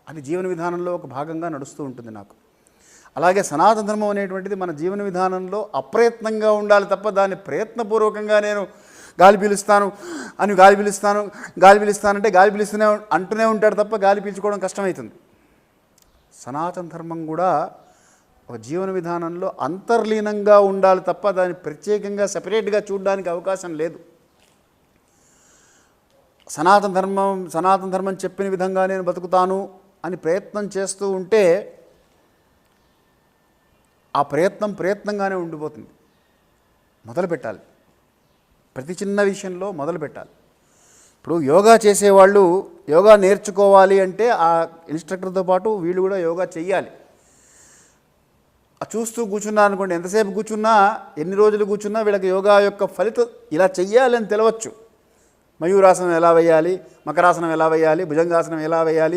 అది జీవన విధానంలో ఒక భాగంగా నడుస్తూ ఉంటుంది నాకు. అలాగే సనాతన ధర్మం అనేటువంటిది మన జీవన విధానంలో అప్రయత్నంగా ఉండాలి తప్ప దాన్ని ప్రయత్నపూర్వకంగా నేను గాలి పీలుస్తాను అంటే గాలి పీలుస్తూనే అంటూనే ఉంటాడు తప్ప గాలి పీల్చుకోవడం కష్టమవుతుంది. సనాతన ధర్మం కూడా ఒక జీవన విధానంలో అంతర్లీనంగా ఉండాలి తప్ప దాన్ని ప్రత్యేకంగా సెపరేట్గా చూడడానికి అవకాశం లేదు. సనాతన ధర్మం చెప్పిన విధంగా నేను బతుకుతాను అని ప్రయత్నం చేస్తూ ఉంటే ఆ ప్రయత్నంగానే ఉండిపోతుంది. మొదలు పెట్టాలి, ప్రతి చిన్న విషయంలో మొదలు పెట్టాలి. ఇప్పుడు యోగా చేసేవాళ్ళు యోగా నేర్చుకోవాలి అంటే ఆ ఇన్స్ట్రక్టర్తో పాటు వీళ్ళు కూడా యోగా చెయ్యాలి. చూస్తూ కూర్చున్నారు అనుకోండి, ఎంతసేపు కూర్చున్నా ఎన్ని రోజులు కూర్చున్నా వీళ్ళకి యోగా యొక్క ఫలితం ఇలా చెయ్యాలి అని తెలవచ్చు. మయూరాసనం ఎలా వేయాలి, మకరాసనం ఎలా వేయాలి, భుజంగాసనం ఎలా వేయాలి,